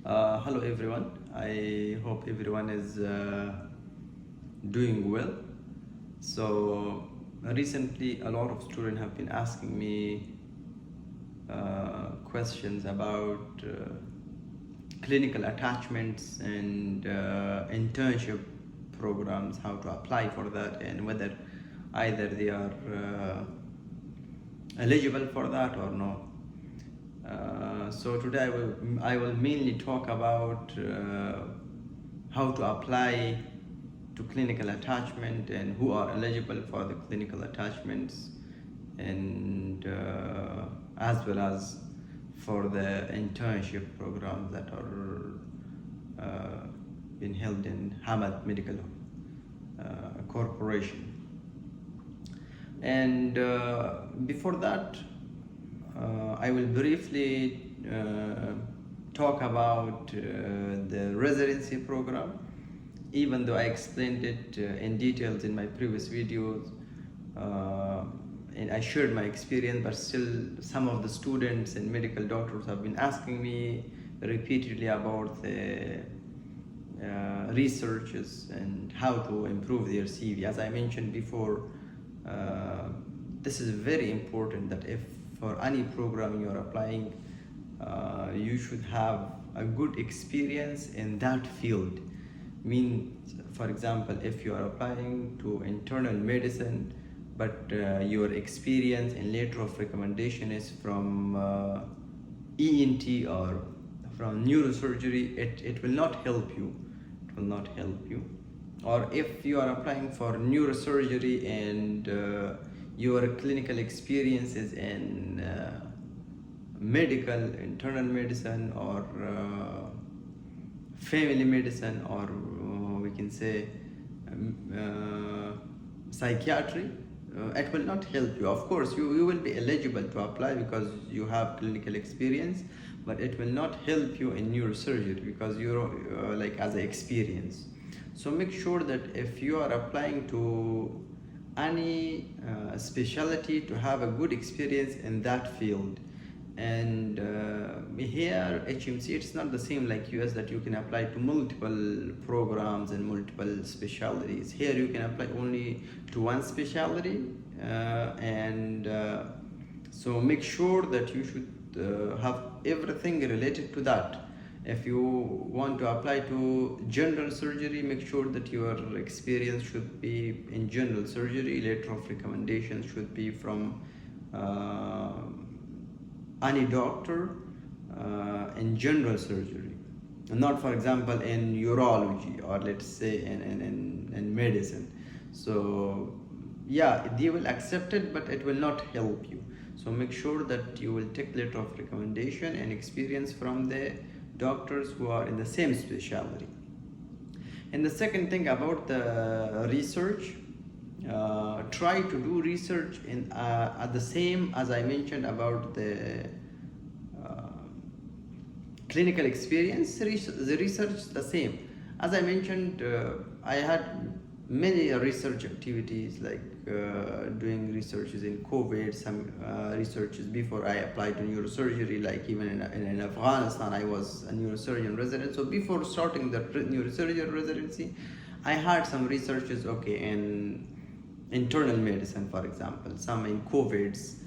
Hello everyone. I hope everyone is doing well. So recently, a lot of students have been asking me questions about clinical attachments and internship programs, how to apply for that, and whether either they are eligible for that or no. So today I will mainly talk about how to apply to clinical attachment and who are eligible for the clinical attachments, and as well as for the internship programs that are being held in Hamad Medical Corporation. And before that, I will briefly talk about the residency program, even though I explained it in details in my previous videos, and I shared my experience, but still some of the students and medical doctors have been asking me repeatedly about the researches and how to improve their CV. As I mentioned before, this is very important that if for any program you are applying, you should have a good experience in that field. Means, for example, if you are applying to internal medicine, but your experience and letter of recommendation is from ENT or from neurosurgery, it will not help you. It will not help you. Or if you are applying for neurosurgery and your clinical experience is in medical, internal medicine, or family medicine, or we can say psychiatry, it will not help you. Of course, you will be eligible to apply because you have clinical experience, but it will not help you in neurosurgery because you're like as an experience. So make sure that if you are applying to any specialty, to have a good experience in that field. And here HMC, it's not the same like US that you can apply to multiple programs and multiple specialties. Here you can apply only to one specialty, and so make sure that you should have everything related to that. If you want to apply to general surgery, make sure that your experience should be in general surgery. Letter of recommendation should be from any doctor in general surgery, not, for example, in urology, or let's say in medicine. So yeah, they will accept it, but it will not help you. So make sure that you will take letter of recommendation and experience from the doctors who are in the same specialty. And the second thing about the research, try to do research in at the same as I mentioned about the clinical experience. The research the same. As I mentioned, I had many research activities, like doing researches in COVID, some researches before I applied to neurosurgery, like even in Afghanistan I was a neurosurgeon resident. So before starting the neurosurgery residency, I had some researches, okay, in internal medicine, for example, some in COVIDs.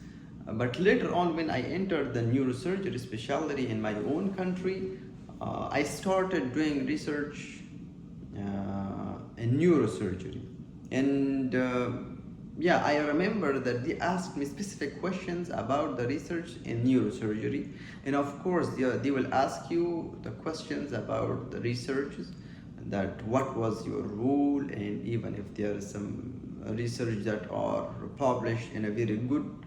But later on, when I entered the neurosurgery specialty in my own country, I started doing research in neurosurgery. And yeah, I remember that they asked me specific questions about the research in neurosurgery. And of course, they will ask you the questions about the researches, that what was your role, and even if there is some research that are published in a very good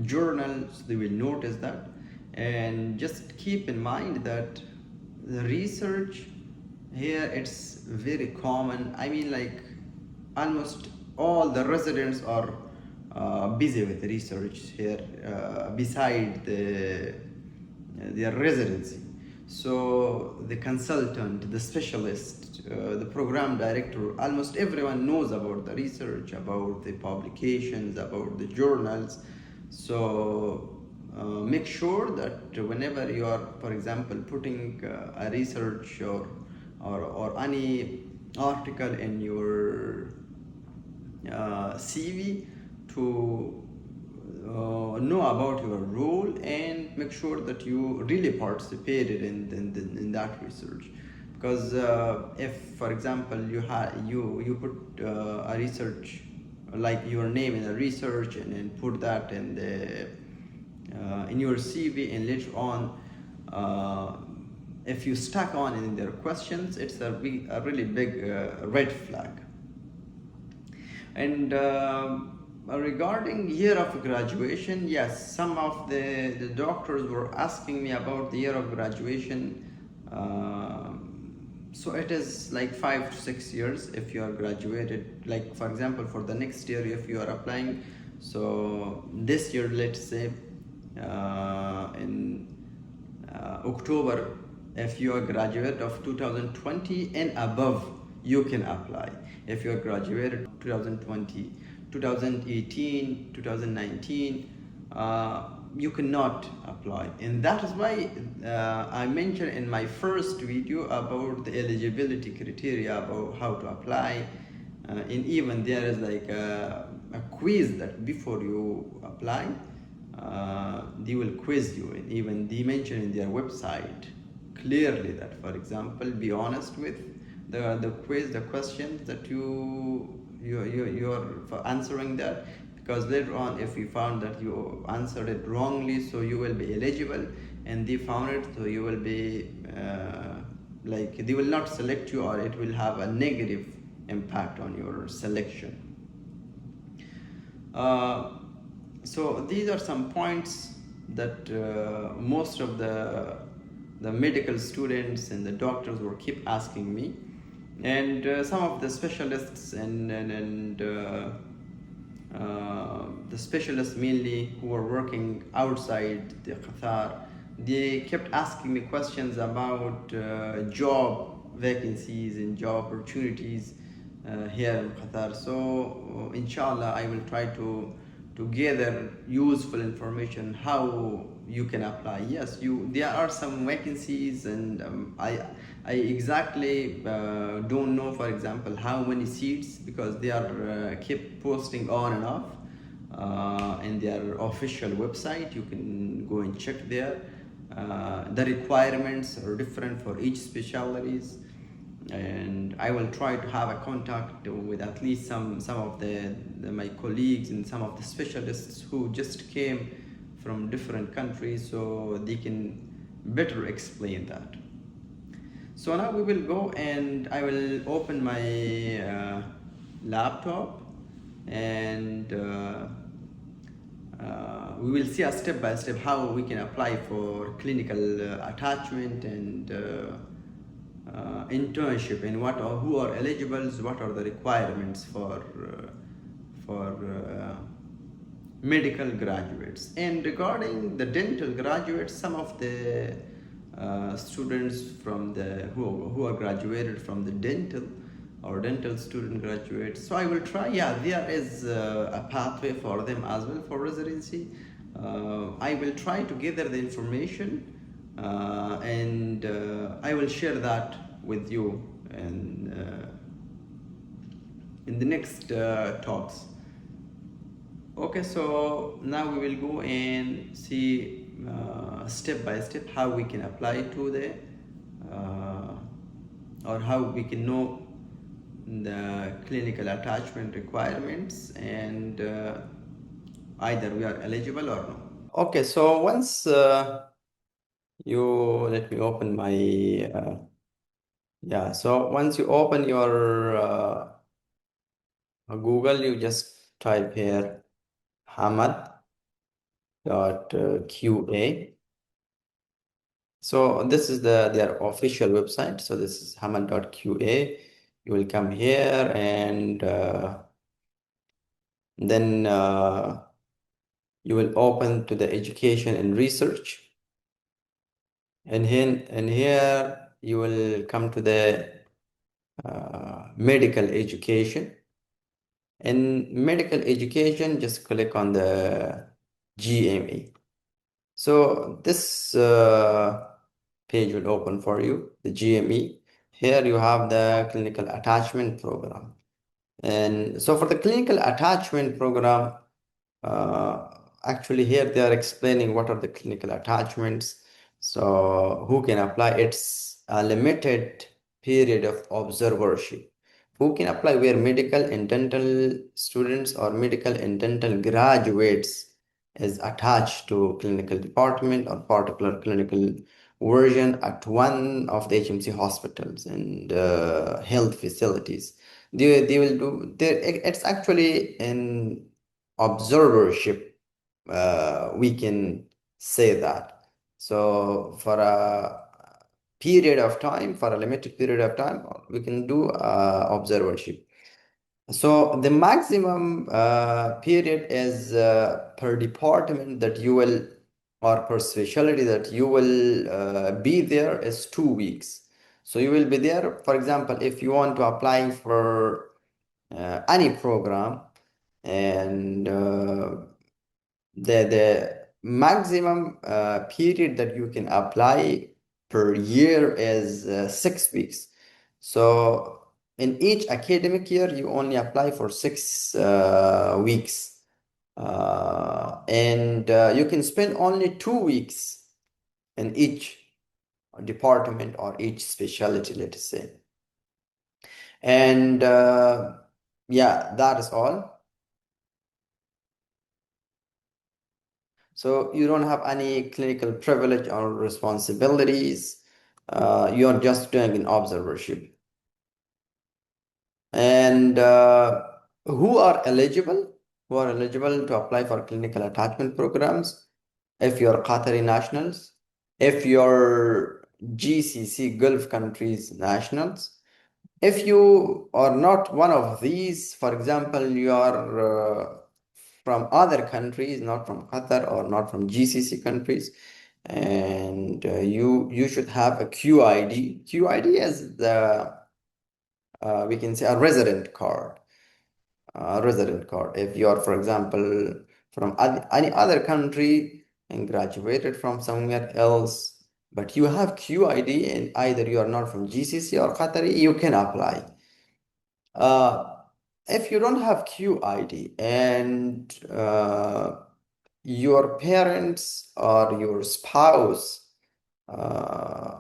journals, they will notice that. And just keep in mind that the research here, it's very common. I mean, like almost all the residents are busy with research here beside their residency. So the consultant, the specialist, the program director, almost everyone knows about the research, about the publications, about the journals. So make sure that whenever you are, for example, putting a research or any article in your CV, to know about your role and make sure that you really participated in that research. Because if, for example, you put a research, like your name in a research, and put that in your CV, and later on if you stuck on in their questions, it's a really big red flag. And regarding year of graduation, yes, some of the doctors were asking me about the year of graduation. So it is like 5 to 6 years if you are graduated. Like, for example, for the next year, if you are applying, so this year, let's say in October, if you are graduate of 2020 and above, you can apply. If you are graduated 2020, 2018, 2019, you cannot apply. And that is why I mentioned in my first video about the eligibility criteria, about how to apply. And even there is like a quiz that before you apply, they will quiz you, and even they mention in their website clearly that, for example, be honest with the quiz, the questions that you're for answering that, because later on if you found that you answered it wrongly, so you will be eligible, and they found it, so you will be like they will not select you, or it will have a negative impact on your selection. So these are some points that most of the medical students and the doctors will keep asking me, and some of the specialists and the specialists mainly who are working outside the Qatar, they kept asking me questions about job vacancies and job opportunities here in Qatar. So inshallah, I will try to gather useful information how you can apply. Yes, there are some vacancies, and I exactly don't know, for example, how many seats, because they are keep posting on and off in their official website. You can go and check there. The requirements are different for each specialties, and I will try to have a contact with at least some of my colleagues and some of the specialists who just came from different countries, so they can better explain that. So now we will go, and I will open my laptop, and we will see a step by step how we can apply for clinical attachment and internship, and who are eligible, what are the requirements for medical graduates. And regarding the dental graduates, some of the students from who are graduated from the dental or dental student graduates, so I will try, yeah, there is a pathway for them as well for residency. I will try to gather the information, and I will share that with you in the next talks. Okay, so now we will go and see step by step how we can apply to the or how we can know the clinical attachment requirements, and either we are eligible or no. Okay, so once you let me open my yeah, so once you open your Google, you just type here Hamad.qa. So this is their official website. So this is Hamad.qa. You will come here, and then you will open to the education and research. And here you will come to the medical education. In medical education, just click on the GME. So this page will open for you, the GME. Here you have the clinical attachment program. And so for the clinical attachment program, uh, actually here they are explaining what are the clinical attachments. So who can apply? It's a limited period of observership. Who can apply? Where medical and dental students or medical and dental graduates is attached to clinical department or particular clinical version at one of the HMC hospitals and health facilities. They will do there. It's actually an observership. We can say that. So for a period of time, for a limited period of time, we can do observership. So the maximum period is per department that you will, or per specialty that you will be there is 2 weeks. So you will be there, for example, if you want to apply for any program, and the maximum period that you can apply per year is 6 weeks. So in each academic year, you only apply for 6 weeks. And you can spend only 2 weeks in each department or each specialty, let's say. And yeah, that is all. So you don't have any clinical privilege or responsibilities. You're just doing an observership. And who are eligible? Who are eligible to apply for clinical attachment programs? If you're Qatari nationals, if you're GCC Gulf countries nationals, if you are not one of these, for example, you are from other countries, not from Qatar or not from GCC countries, and you should have a QID. QID is the we can say a resident card. A resident card. If you are, for example, from any other country and graduated from somewhere else, but you have QID and either you are not from GCC or Qatari, you can apply. Uh, if you don't have QID and your parents or your spouse uh,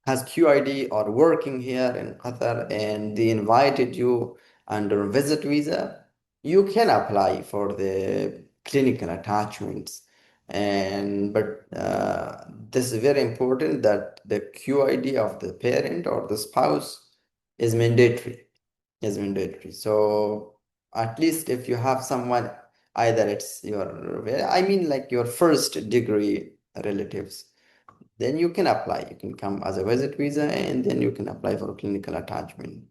has QID or working here in Qatar and they invited you under visit visa, you can apply for the clinical attachments. And but this is very important that the QID of the parent or the spouse is mandatory. Is mandatory. So at least if you have someone, either it's your, I mean, like your first degree relatives, then you can apply. You can come as a visit visa and then you can apply for clinical attachment.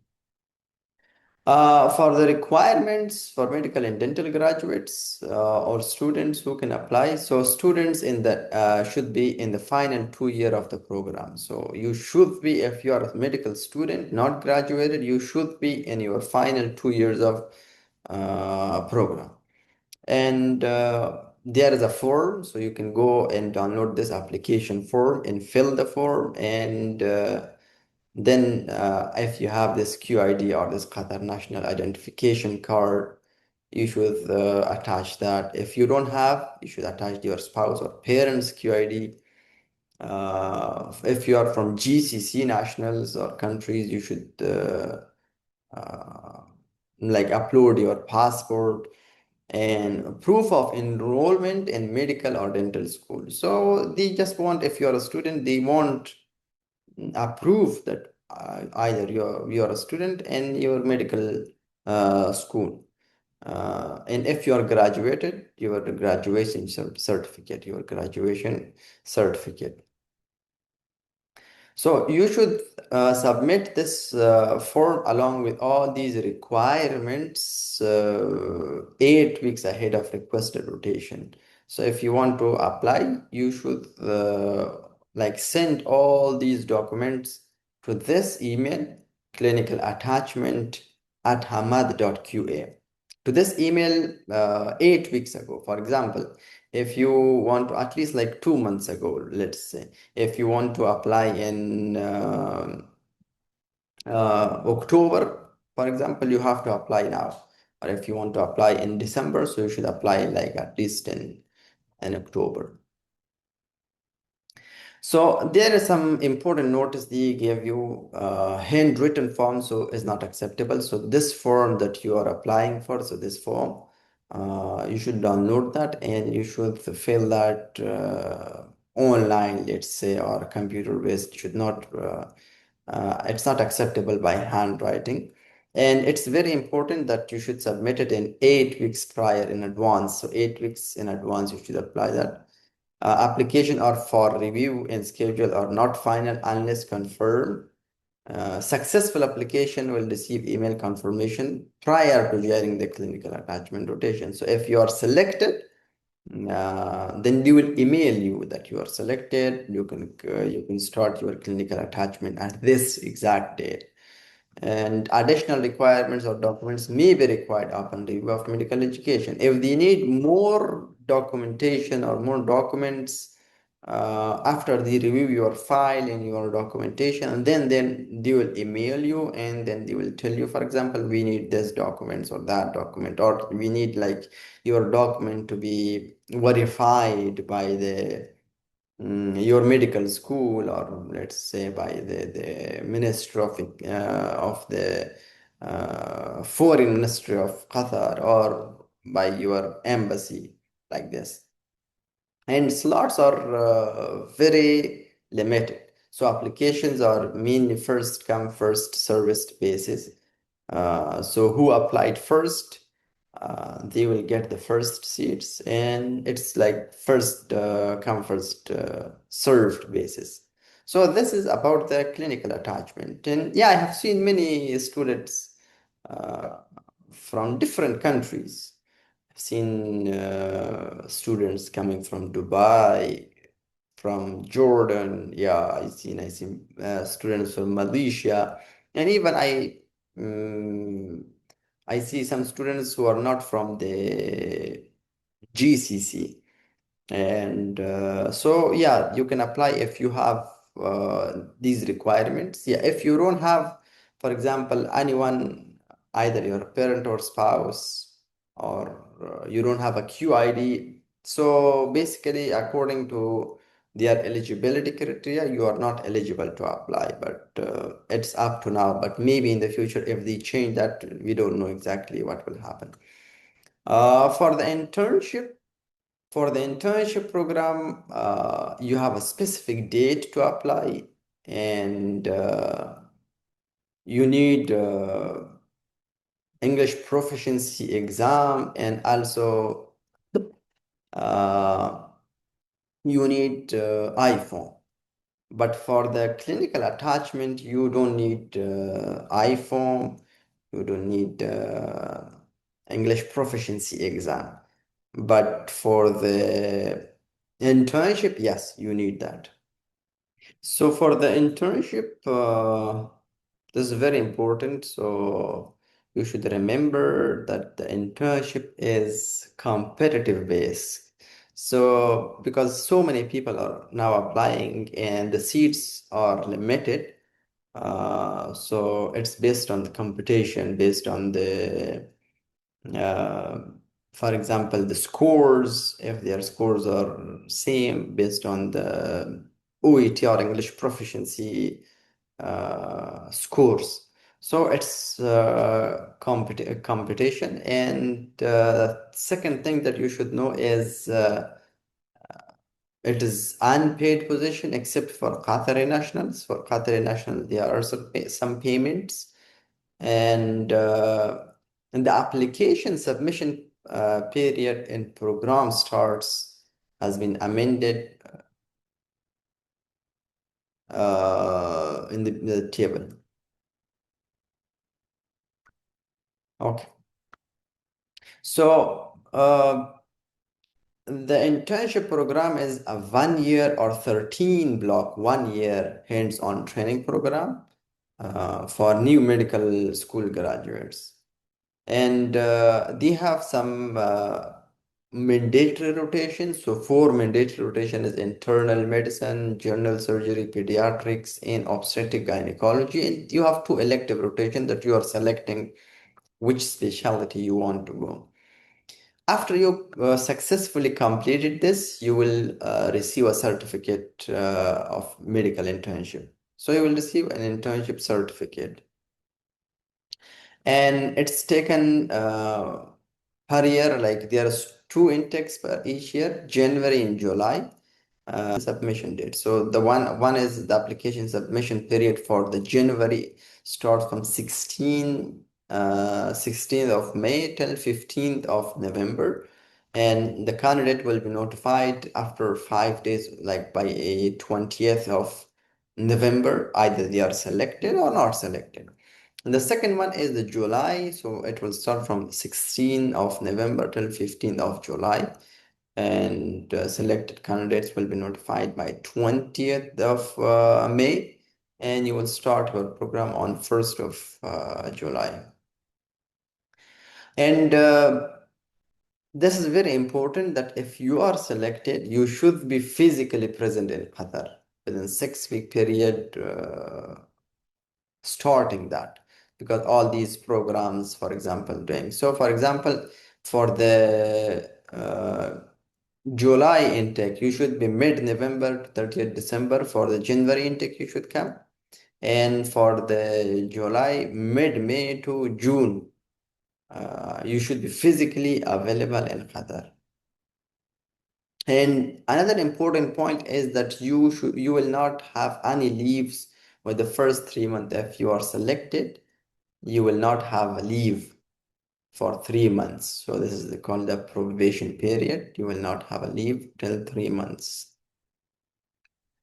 For the requirements for medical and dental graduates or students who can apply, so students in the should be in the final 2 year of the program. So you should be, if you are a medical student, not graduated, you should be in your final 2 years of program. And there is a form, so you can go and download this application form and fill the form. And then if you have this QID or this Qatar National Identification Card, you should attach that. If you don't have, you should attach your spouse or parents' QID. If you are from GCC nationals or countries, you should uh, like upload your passport and proof of enrollment in medical or dental school. So they just want, if you're a student, they want a proof that either you're a student in your medical school. And if you are graduated, your graduation certificate, your graduation certificate. So you should submit this form along with all these requirements 8 weeks ahead of requested rotation. So if you want to apply, you should like send all these documents to this email, clinical attachment at hamad.qa. To this email 8 weeks ago. For example, if you want to, at least like 2 months ago, let's say, if you want to apply in October, for example, you have to apply now. Or if you want to apply in December, so you should apply like at least in October. So there is some important notice they gave you. Handwritten form so is not acceptable. So this form that you are applying for, so this form, you should download that and you should fill that online, let's say, or computer based. Should not. It's not acceptable by handwriting. And it's very important that you should submit it in 8 weeks prior in advance. So 8 weeks in advance, you should apply that. Application are for review and schedule are not final unless confirmed. Successful application will receive email confirmation prior to joining the clinical attachment rotation. So if you are selected, then they will email you that you are selected. You can start your clinical attachment at this exact date. And additional requirements or documents may be required upon review of medical education. If they need more documentation or more documents after they review your file and your documentation, and then they will email you and then they will tell you, for example, we need this documents or that document, or we need like your document to be verified by the your medical school, or let's say by the Ministry of the Foreign Ministry of Qatar, or by your embassy, like this. And slots are very limited. So applications are mainly first come, first serviced basis. So who applied first, they will get the first seats, and it's like first come, first served basis. So this is about the clinical attachment. And yeah, I have seen many students uh, from different countries. I've seen students coming from Dubai, from Jordan. Yeah, I seen students from Malaysia, and even um, I see some students who are not from the GCC. And so, yeah, you can apply if you have these requirements. Yeah, if you don't have, for example, anyone, either your parent or spouse, or you don't have a QID. So basically, according to their eligibility criteria, you are not eligible to apply. But it's up to now. But maybe in the future, if they change that, we don't know exactly what will happen. For the internship, program, you have a specific date to apply, and you need English proficiency exam, and also uh, you need iPhone. But for the clinical attachment, you don't need iPhone, you don't need English proficiency exam. But for the internship, yes, you need that. So for the internship, this is very important. So you should remember that the internship is competitive based. So because so many people are now applying and the seats are limited, so it's based on the competition, based on the uh, for example, the scores, if their scores are same based on the OET or English proficiency scores. So it's competition. And second thing that you should know is it is unpaid position except for Qatari nationals. For Qatari nationals, there are some payments, and the application submission period in program starts has been amended in the table. Okay. So the internship program is a 1 year or 13 block 1 year hands-on training program for new medical school graduates. And they have some mandatory rotation. So four mandatory rotation is internal medicine, general surgery, pediatrics, and obstetric gynecology. And you have two elective rotation that you are selecting which specialty you want to go. After you successfully completed this, you will receive a certificate of medical internship. So you will receive an internship certificate. And it's taken per year, like there's two intakes per each year, January and July. Submission date. So the one is the application submission period for the January starts from 16th of May till 15th of November. And the candidate will be notified after 5 days, like by a 20th of November, either they are selected or not selected. And the second one is the July, so it will start from 16th of November till 15th of July. And selected candidates will be notified by 20th of May, and you will start your program on 1st of July. And this is very important that if you are selected, you should be physically present in Qatar within 6 week period starting that, because all these programs, for example, doing so, for example, for the July intake, you should be mid-November to 30th December. For the January intake, you should come. And for the July, mid-May to June, you should be physically available in Qatar. And another important point is that you will not have any leaves with the first 3 months. If you are selected, you will not have a leave for 3 months. So this is called the probation period. You will not have a leave till 3 months.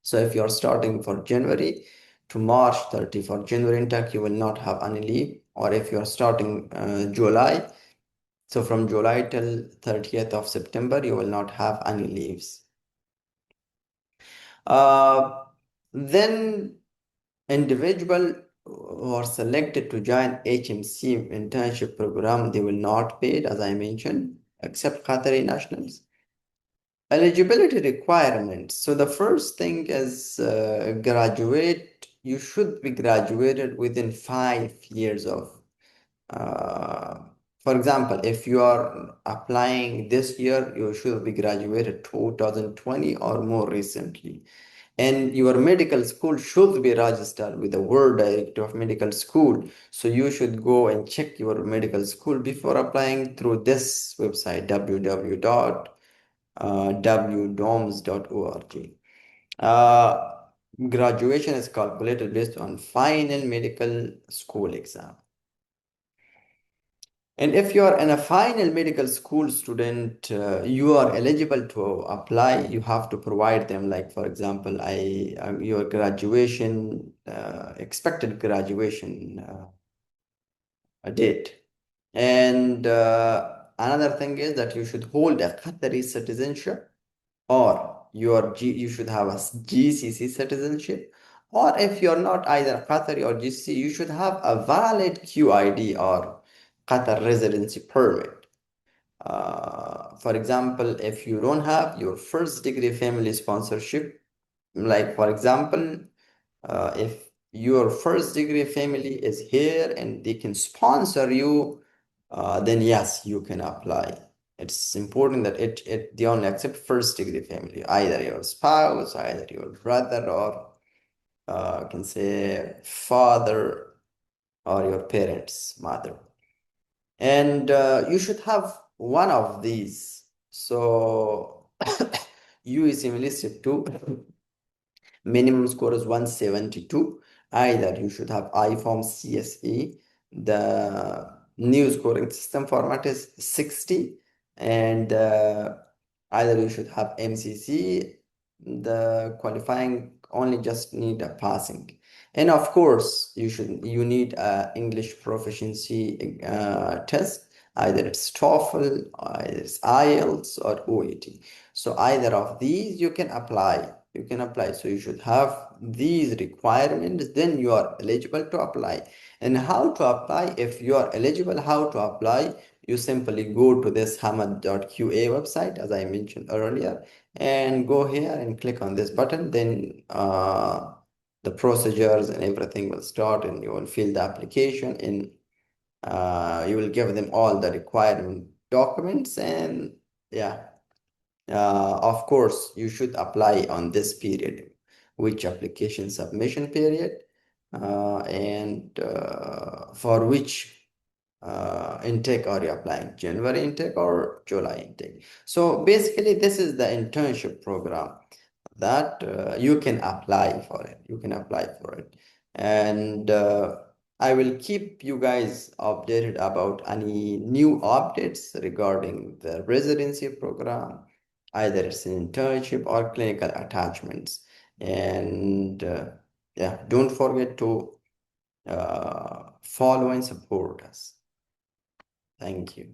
So if you're starting for January to March 30 for January intake, you will not have any leave. Or if you're starting July, so from July till 30th of September, you will not have any leaves. Then individual who are selected to join HMC internship program, they will not pay, as I mentioned, except Qatari nationals. Eligibility requirements. So the first thing is graduate. You should be graduated within 5 years of. For example, if you are applying this year, you should be graduated 2020 or more recently. And your medical school should be registered with the World Director of Medical School. So you should go and check your medical school before applying through this website, www.wdoms.org. Graduation is calculated based on final medical school exam. And if you are in a final medical school student, you are eligible to apply. You have to provide them, like, for example, your graduation, expected graduation date. And another thing is that you should hold a Qatari citizenship, or you should have a GCC citizenship. Or if you're not either Qatari or GCC, you should have a valid QID or Qatar residency permit. For example, if you don't have your first degree family sponsorship, like for example, if your first degree family is here and they can sponsor you, then yes, you can apply. It's important that they only accept first degree family, either your spouse, either your brother, or I can say father, or your parents' mother. And you should have one of these. So USM enlisted two. Minimum score is 172. Either you should have iForm CSE. The new scoring system format is 60. And either you should have MCC. The qualifying only just need a passing. And of course, you need a English proficiency test. Either it's TOEFL, either it's IELTS or OET. So either of these you can apply. You can apply. So you should have these requirements, then you are eligible to apply. And how to apply? If you are eligible, how to apply? you simply go to this hamad.qa website, as I mentioned earlier, and go here and click on this button. Then the procedures and everything will start, and you will fill the application in. You will give them all the required documents, and yeah, of course, you should apply on this period, which application submission period, and for which intake are you applying, January intake or July intake. So basically, this is the internship program that you can apply for it. You can apply for it. And I will keep you guys updated about any new updates regarding the residency program, either it's an internship or clinical attachments. And yeah, don't forget to follow and support us. Thank you.